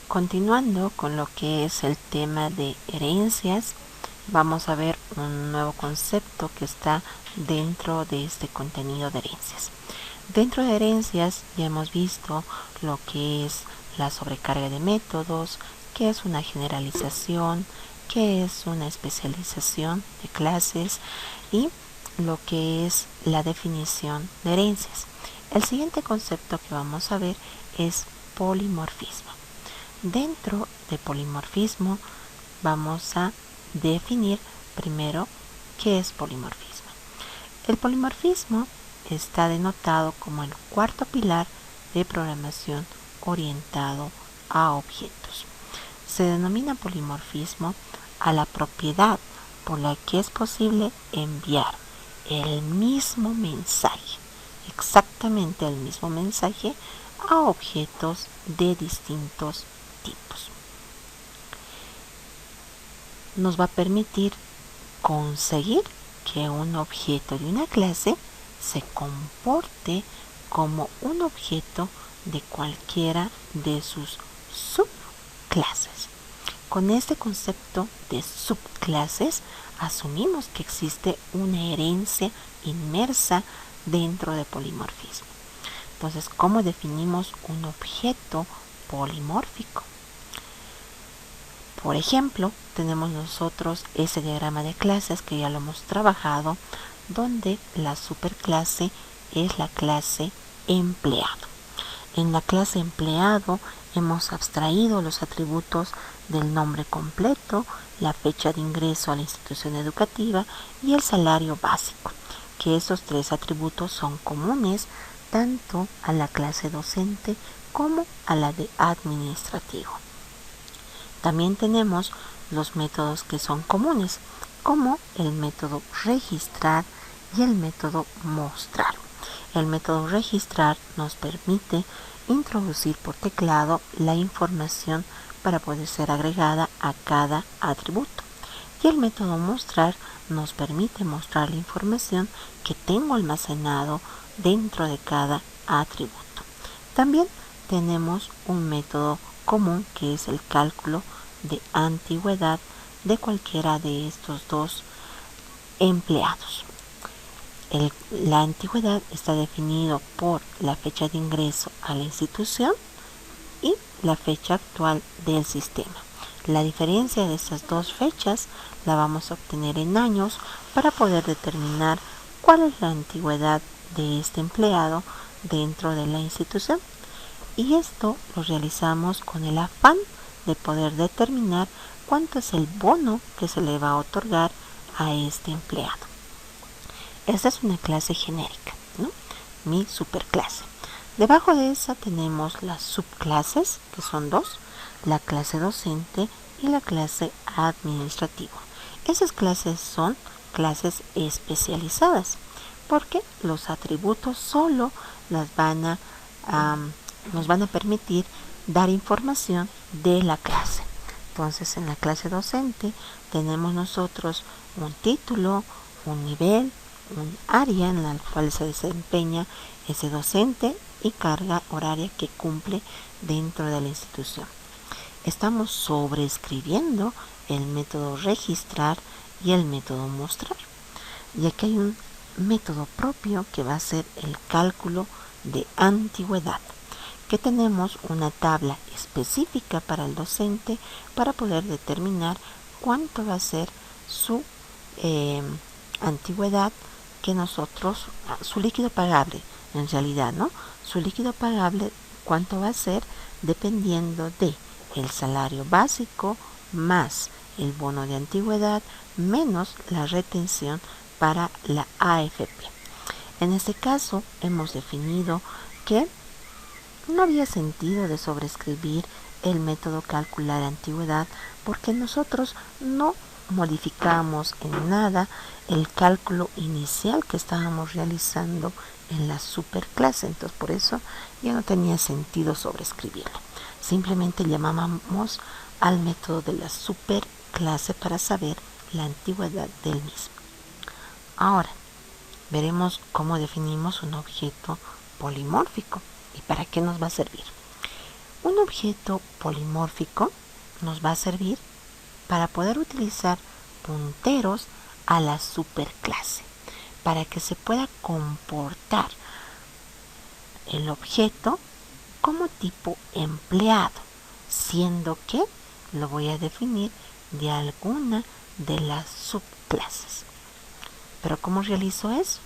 Continuando con lo que es el tema de herencias, vamos a ver un nuevo concepto que está dentro de este contenido de herencias. Dentro de herencias ya hemos visto lo que es la sobrecarga de métodos, qué es una generalización, qué es una especialización de clases y lo que es la definición de herencias. El siguiente concepto que vamos a ver es polimorfismo. Dentro de polimorfismo vamos a definir primero qué es polimorfismo. El polimorfismo está denotado como el cuarto pilar de programación orientado a objetos. Se denomina polimorfismo a la propiedad por la que es posible enviar el mismo mensaje, exactamente el mismo mensaje, a objetos de distintos tipos. Nos va a permitir conseguir que un objeto de una clase se comporte como un objeto de cualquiera de sus subclases. Con este concepto de subclases asumimos que existe una herencia inmersa dentro de polimorfismo. Entonces, ¿cómo definimos un objeto polimórfico? Por ejemplo, tenemos nosotros ese diagrama de clases que ya lo hemos trabajado, donde la superclase es la clase empleado. En la clase empleado hemos abstraído los atributos del nombre completo, la fecha de ingreso a la institución educativa y el salario básico, que esos tres atributos son comunes tanto a la clase docente como a la de administrativo. También tenemos los métodos que son comunes, como el método registrar y el método mostrar. El método registrar nos permite introducir por teclado la información para poder ser agregada a cada atributo. Y el método mostrar nos permite mostrar la información que tengo almacenado dentro de cada atributo. También tenemos un método común que es el cálculo de antigüedad de cualquiera de estos dos empleados. La antigüedad está definido por la fecha de ingreso a la institución y la fecha actual del sistema. La diferencia de estas dos fechas la vamos a obtener en años para poder determinar cuál es la antigüedad de este empleado dentro de la institución. Y esto lo realizamos con el afán de poder determinar cuánto es el bono que se le va a otorgar a este empleado. Esta es una clase genérica, ¿no? Mi superclase. Debajo de esa tenemos las subclases, que son dos, la clase docente y la clase administrativa. Esas clases son clases especializadas, porque los atributos solo nos van a permitir dar información de la clase. Entonces, en la clase docente tenemos nosotros un título, un nivel, un área en la cual se desempeña ese docente y carga horaria que cumple dentro de la institución. Estamos sobreescribiendo el método registrar y el método mostrar. Y aquí hay un método propio que va a ser el cálculo de antigüedad, que tenemos una tabla específica para el docente para poder determinar cuánto va a ser su antigüedad que nosotros, su líquido pagable en realidad, ¿no? Su líquido pagable, cuánto va a ser dependiendo de el salario básico más el bono de antigüedad menos la retención para la AFP. En este caso hemos definido que no había sentido de sobreescribir el método calcular antigüedad porque nosotros no modificamos en nada el cálculo inicial que estábamos realizando en la superclase. Entonces por eso ya no tenía sentido sobreescribirlo. Simplemente llamábamos al método de la superclase para saber la antigüedad del mismo. Ahora veremos cómo definimos un objeto polimórfico y para qué nos va a servir. Un objeto polimórfico nos va a servir para poder utilizar punteros a la superclase, para que se pueda comportar el objeto como tipo empleado, siendo que lo voy a definir de alguna de las subclases. Pero ¿cómo realizo eso?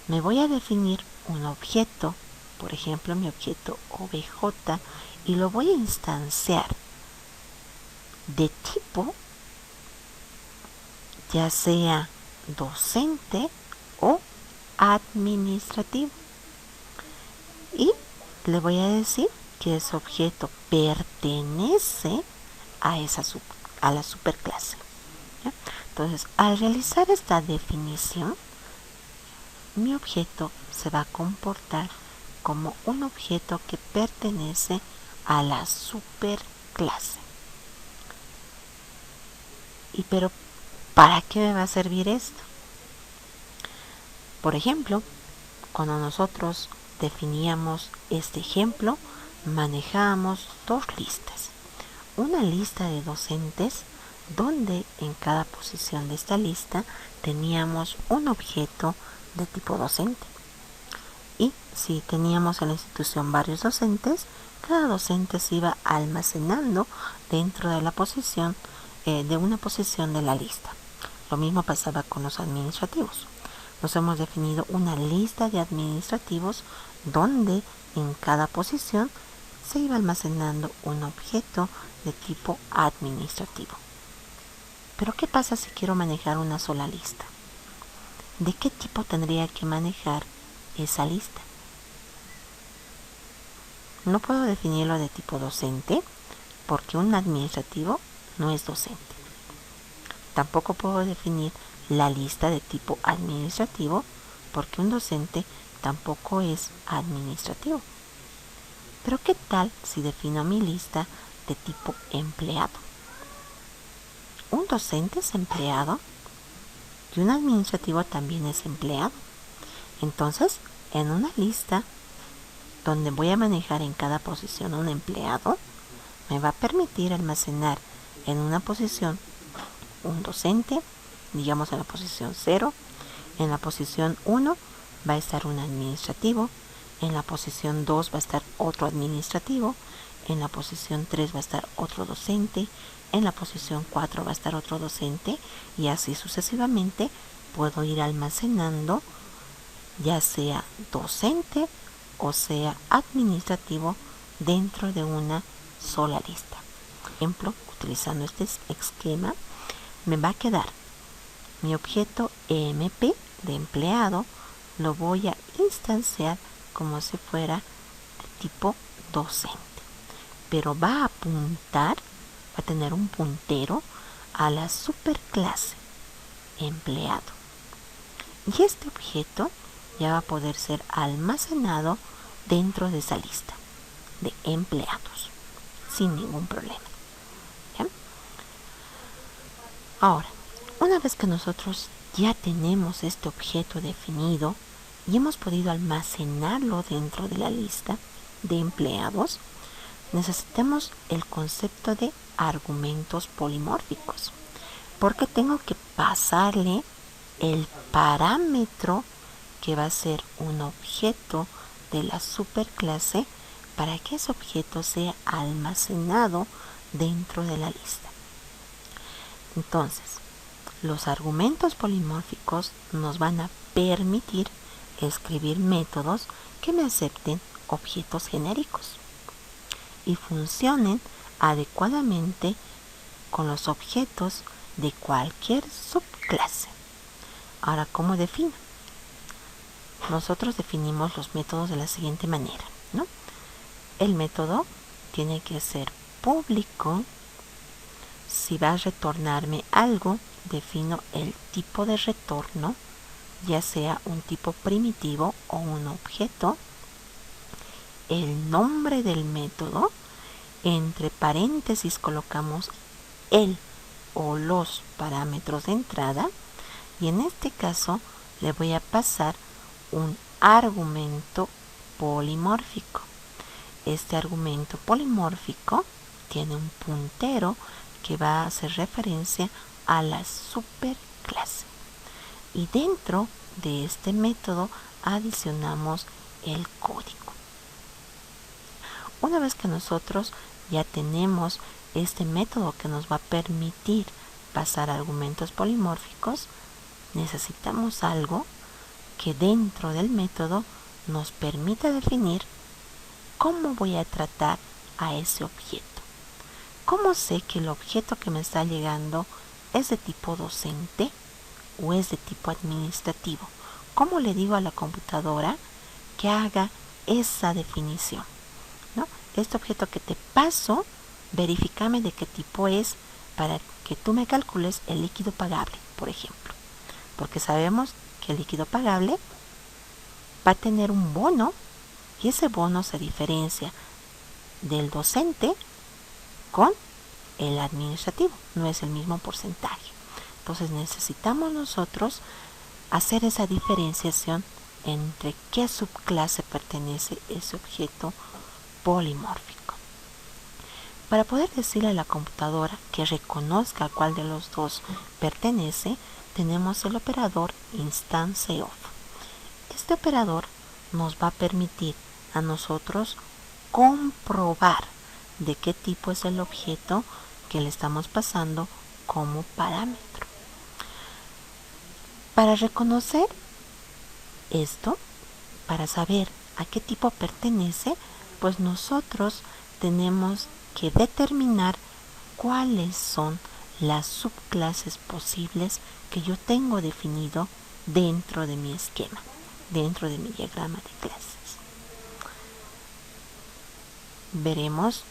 Me voy a definir un objeto, por ejemplo mi objeto obj, y lo voy a instanciar de tipo ya sea docente o administrativo. Y le voy a decir que ese objeto pertenece a la superclase. ¿Ya? Entonces, al realizar esta definición, mi objeto se va a comportar como un objeto que pertenece a la superclase. Pero ¿para qué me va a servir esto? Por ejemplo, cuando nosotros definíamos este ejemplo, manejábamos dos listas. Una lista de docentes donde en cada posición de esta lista teníamos un objeto de tipo docente. Y si teníamos en la institución varios docentes, cada docente se iba almacenando dentro de la posición de una posición de la lista. Lo mismo pasaba con los administrativos. Nos hemos definido una lista de administrativos donde en cada posición se iba almacenando un objeto de tipo administrativo. Pero ¿qué pasa si quiero manejar una sola lista? ¿De qué tipo tendría que manejar esa lista? No puedo definirlo de tipo docente porque un administrativo no es docente. Tampoco puedo definir la lista de tipo administrativo porque un docente tampoco es administrativo. Pero ¿qué tal si defino mi lista de tipo empleado? Un docente es empleado y un administrativo también es empleado. Entonces, en una lista donde voy a manejar en cada posición un empleado, me va a permitir almacenar en una posición un docente, digamos en la posición 0, en la posición 1 va a estar un administrativo, en la posición 2 va a estar otro administrativo, en la posición 3 va a estar otro docente, en la posición 4 va a estar otro docente y así sucesivamente puedo ir almacenando ya sea docente o sea administrativo dentro de una sola lista. Por ejemplo, utilizando este esquema, me va a quedar mi objeto EMP de empleado, lo voy a instanciar como si fuera de tipo docente, pero va a apuntar, va a tener un puntero a la superclase empleado. Y este objeto ya va a poder ser almacenado dentro de esa lista de empleados sin ningún problema. ¿Ya? Ahora, una vez que nosotros ya tenemos este objeto definido y hemos podido almacenarlo dentro de la lista de empleados, necesitamos el concepto de argumentos polimórficos, porque tengo que pasarle el parámetro que va a ser un objeto de la superclase para que ese objeto sea almacenado dentro de la lista. Entonces, los argumentos polimórficos nos van a permitir escribir métodos que me acepten objetos genéricos y funcionen adecuadamente con los objetos de cualquier subclase. Ahora, ¿cómo defino? Nosotros definimos los métodos de la siguiente manera, ¿no? El método tiene que ser público. Si va a retornarme algo, defino el tipo de retorno, ya sea un tipo primitivo o un objeto, el nombre del método, entre paréntesis colocamos el o los parámetros de entrada y en este caso le voy a pasar un argumento polimórfico. este argumento polimórfico tiene un puntero que va a hacer referencia a la superclase. Y dentro de este método adicionamos el código. Una vez que nosotros ya tenemos este método que nos va a permitir pasar argumentos polimórficos, necesitamos algo que dentro del método nos permita definir cómo voy a tratar a ese objeto. ¿Cómo sé que el objeto que me está llegando es de tipo docente o es de tipo administrativo? ¿Cómo le digo a la computadora que haga esa definición? ¿No? Este objeto que te paso, verifícame de qué tipo es para que tú me calcules el líquido pagable, por ejemplo. Porque sabemos que el líquido pagable va a tener un bono y ese bono se diferencia del docente con el administrativo, no es el mismo porcentaje. Entonces necesitamos nosotros hacer esa diferenciación entre qué subclase pertenece ese objeto polimórfico. Para poder decirle a la computadora que reconozca a cuál de los dos pertenece, tenemos el operador instanceOf. Este operador nos va a permitir a nosotros comprobar de qué tipo es el objeto que le estamos pasando como parámetro. Para reconocer esto, para saber a qué tipo pertenece, pues nosotros tenemos que determinar cuáles son las subclases posibles que yo tengo definido dentro de mi esquema, dentro de mi diagrama de clases. Veremos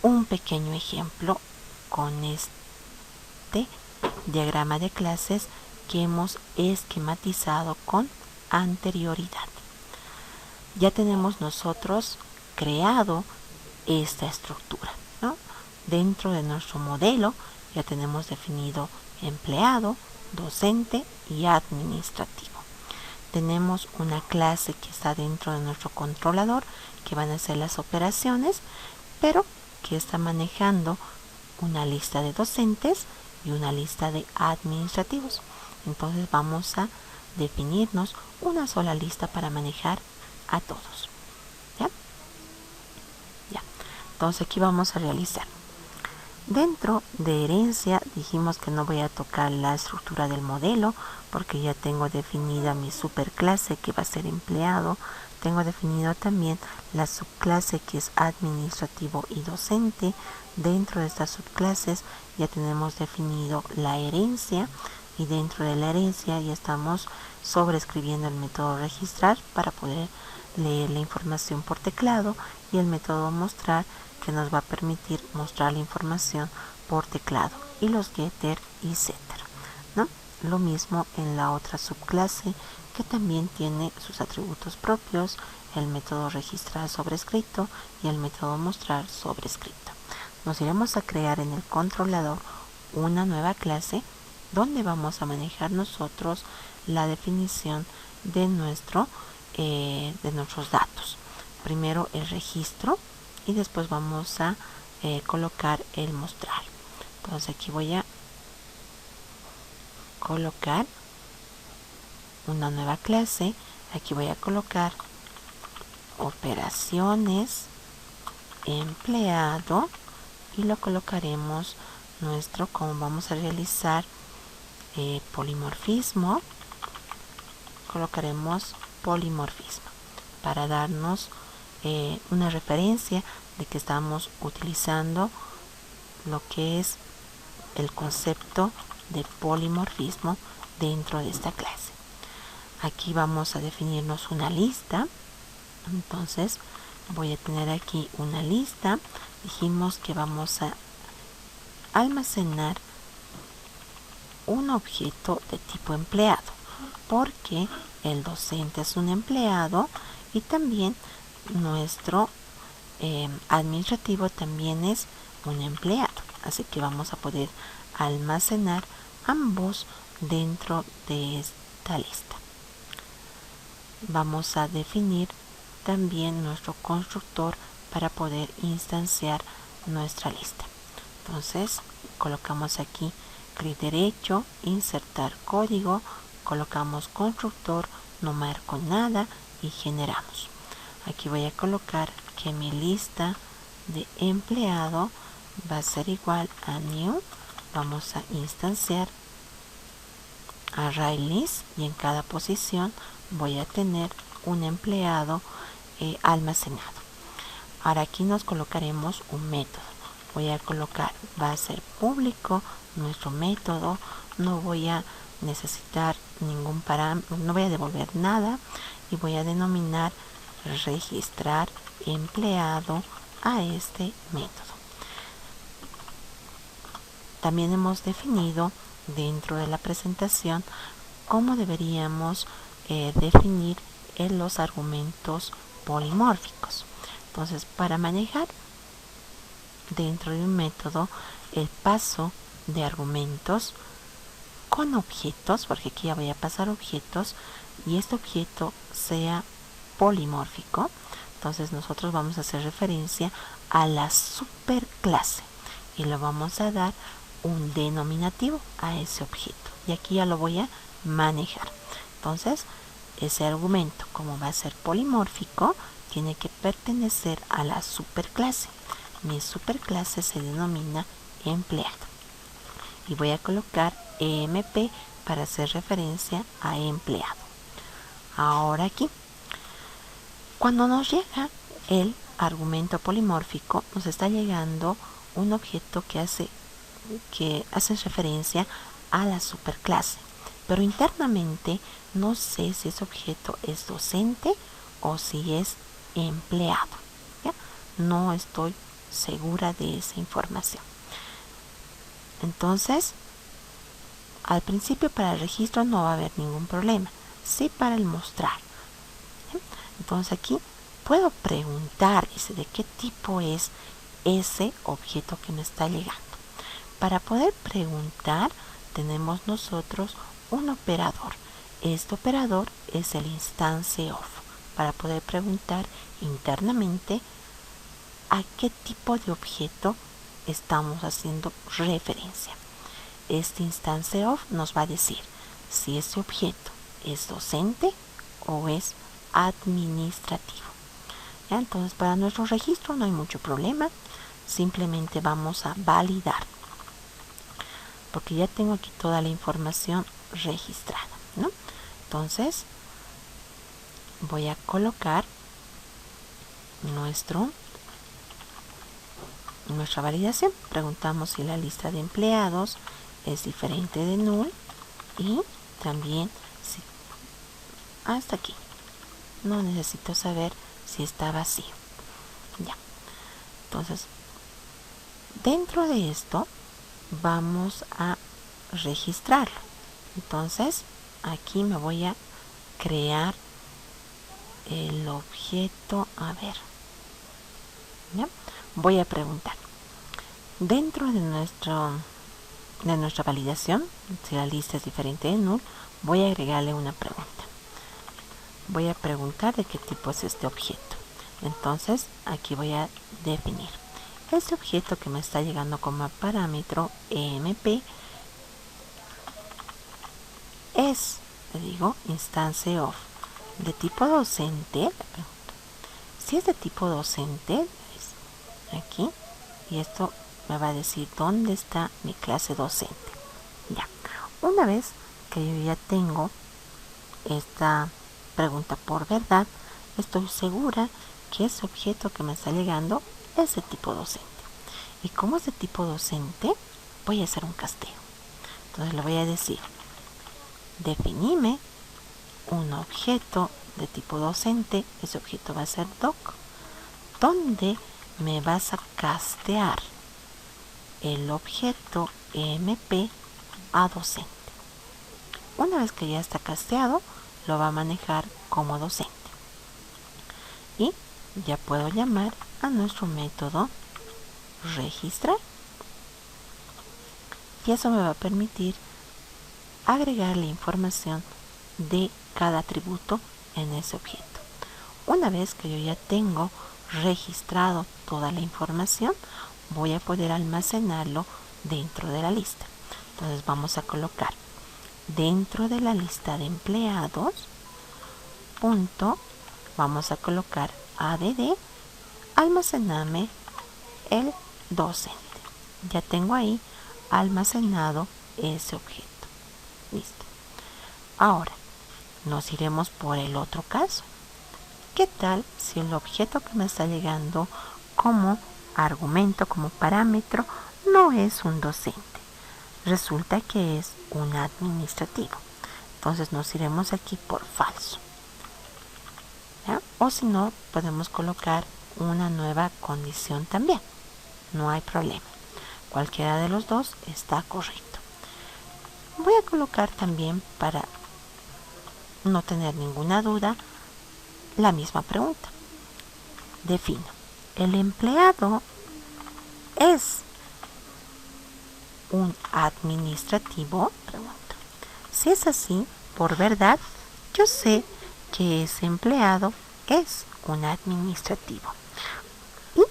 un pequeño ejemplo con este diagrama de clases que hemos esquematizado con anterioridad. Ya tenemos nosotros creado esta estructura, ¿no? Dentro de nuestro modelo ya tenemos definido empleado, docente y administrativo. Tenemos una clase que está dentro de nuestro controlador que van a ser las operaciones, pero que está manejando una lista de docentes y una lista de administrativos. Entonces vamos a definirnos una sola lista para manejar a todos. ¿Ya? Entonces aquí vamos a realizar. Dentro de herencia dijimos que no voy a tocar la estructura del modelo porque ya tengo definida mi superclase que va a ser empleado. Tengo definido también la subclase que es administrativo y docente. Dentro de estas subclases ya tenemos definido la herencia y dentro de la herencia ya estamos sobreescribiendo el método registrar para poder leer la información por teclado y el método mostrar que nos va a permitir mostrar la información por teclado y los getter y setter, ¿no? Lo mismo en la otra subclase que también tiene sus atributos propios, el método registrar sobrescrito y el método mostrar sobrescrito. Nos iremos a crear en el controlador una nueva clase donde vamos a manejar nosotros la definición de nuestros datos. Primero el registro y después vamos a colocar el mostrar. Entonces aquí voy a colocar una nueva clase. Aquí voy a colocar operaciones empleado y lo colocaremos nuestro, como vamos a realizar polimorfismo, colocaremos polimorfismo para darnos una referencia de que estamos utilizando lo que es el concepto de polimorfismo dentro de esta clase. Aquí vamos a definirnos una lista. Entonces voy a tener aquí una lista. Dijimos que vamos a almacenar un objeto de tipo empleado porque el docente es un empleado y también nuestro administrativo también es un empleado, así que vamos a poder almacenar ambos dentro de esta lista. Vamos a definir también nuestro constructor para poder instanciar nuestra lista. Entonces colocamos aquí clic derecho, insertar código, colocamos constructor, no marco nada y generamos. Aquí voy a colocar que mi lista de empleado va a ser igual a new. Vamos a instanciar array list y en cada posición voy a tener un empleado almacenado. Ahora aquí nos colocaremos un método. Voy a colocar, va a ser público nuestro método, no voy a necesitar ningún parámetro, no voy a devolver nada y voy a denominar registrar empleado a este método. También hemos definido dentro de la presentación cómo deberíamos definir los argumentos polimórficos. Entonces, para manejar dentro de un método el paso de argumentos con objetos, porque aquí ya voy a pasar objetos y este objeto sea polimórfico, entonces nosotros vamos a hacer referencia a la superclase y le vamos a dar un denominativo a ese objeto y aquí ya lo voy a manejar. Entonces ese argumento, como va a ser polimórfico, tiene que pertenecer a la superclase. Mi superclase se denomina empleado y voy a colocar emp para hacer referencia a empleado. Ahora aquí, cuando nos llega el argumento polimórfico, nos está llegando un objeto que hace referencia a la superclase, pero internamente no sé si ese objeto es docente o si es empleado, ¿ya? No estoy segura de esa información. Entonces, al principio para el registro no va a haber ningún problema, sí para el mostrar. ¿Sí? Entonces aquí puedo preguntar de qué tipo es ese objeto que me está llegando. Para poder preguntar tenemos nosotros un operador. Este operador es el instance of para poder preguntar internamente a qué tipo de objeto estamos haciendo referencia. Este instance of nos va a decir si ese objeto es docente o es administrativo. ¿Ya? Entonces para nuestro registro no hay mucho problema, simplemente vamos a validar porque ya tengo aquí toda la información registrada, ¿no? Entonces voy a colocar nuestra validación. Preguntamos si la lista de empleados es diferente de null y también si hasta aquí no necesito saber si está vacío. Ya. Entonces dentro de esto vamos a registrarlo. Entonces aquí me voy a crear el objeto. A ver, ¿ya? Voy a preguntar dentro de nuestra validación si la lista es diferente de null. Voy a agregarle una pregunta. Voy a preguntar de qué tipo es este objeto. Entonces aquí voy a definir este objeto que me está llegando como parámetro emp es, le digo, instance of de tipo docente. Si es de tipo docente, aquí, y esto me va a decir dónde está mi clase docente. Ya, una vez que yo ya tengo esta pregunta por verdad, estoy segura que ese objeto que me está llegando es de tipo docente. Y como es de tipo docente, voy a hacer un casteo. Entonces le voy a decir, definime un objeto de tipo docente. Ese objeto va a ser doc, donde me vas a castear el objeto emp a docente. Una vez que ya está casteado, lo va a manejar como docente. Y ya puedo llamar a nuestro método registrar. Y eso me va a permitir agregar la información de cada atributo en ese objeto. Una vez que yo ya tengo registrado toda la información, voy a poder almacenarlo dentro de la lista. Entonces vamos a colocar dentro de la lista de empleados, punto, vamos a colocar add, almacename el docente. Ya tengo ahí almacenado ese objeto. Listo. Ahora nos iremos por el otro caso. ¿Qué tal si el objeto que me está llegando como argumento, como parámetro, no es un docente? Resulta que es un administrativo. Entonces nos iremos aquí por falso. ¿Ya? O si no, podemos colocar una nueva condición también. No hay problema. Cualquiera de los dos está correcto. Voy a colocar también, para no tener ninguna duda, la misma pregunta. Defino. ¿El empleado es un administrativo? Pregunto. Si es así, por verdad, yo sé que ese empleado es un administrativo. Y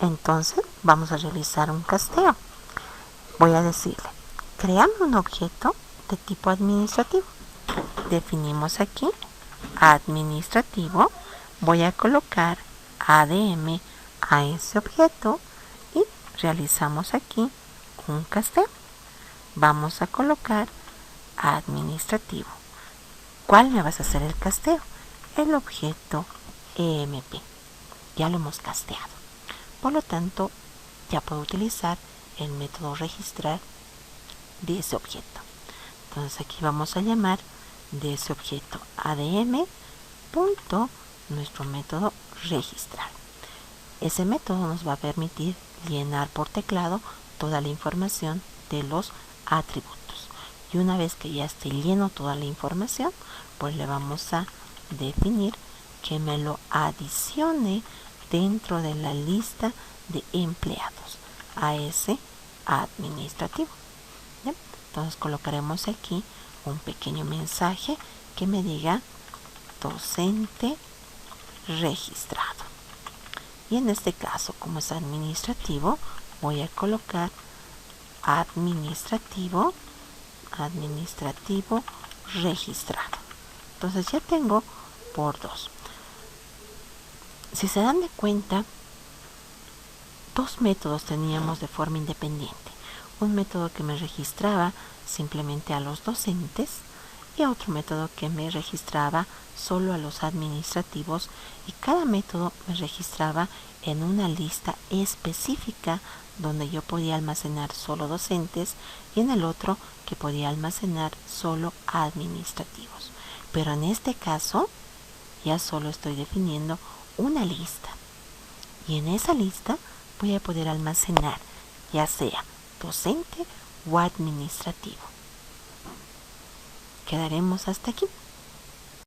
entonces vamos a realizar un casteo. Voy a decirle, créame un objeto de tipo administrativo. Definimos aquí administrativo. Voy a colocar ADM a ese objeto y realizamos aquí un casteo. Vamos a colocar administrativo. ¿Cuál me vas a hacer el casteo? El objeto EMP. Ya lo hemos casteado. Por lo tanto, ya puedo utilizar el método registrar de ese objeto. Entonces aquí vamos a llamar de ese objeto ADM punto nuestro método registrar. Ese método nos va a permitir llenar por teclado toda la información de los atributos. Y una vez que ya esté lleno toda la información, pues le vamos a definir que me lo adicione dentro de la lista de empleados a ese administrativo. ¿Bien? Entonces colocaremos aquí un pequeño mensaje que me diga docente registrado. Y en este caso, como es administrativo, voy a colocar administrativo registrado. Entonces ya tengo por 2. Si se dan de cuenta, dos métodos teníamos de forma independiente. Un método que me registraba simplemente a los docentes y otro método que me registraba solo a los administrativos, y cada método me registraba en una lista específica donde yo podía almacenar solo docentes y en el otro que podía almacenar solo administrativos. Pero en este caso ya solo estoy definiendo una lista y en esa lista voy a poder almacenar ya sea docente o administrativo. Quedaremos hasta aquí.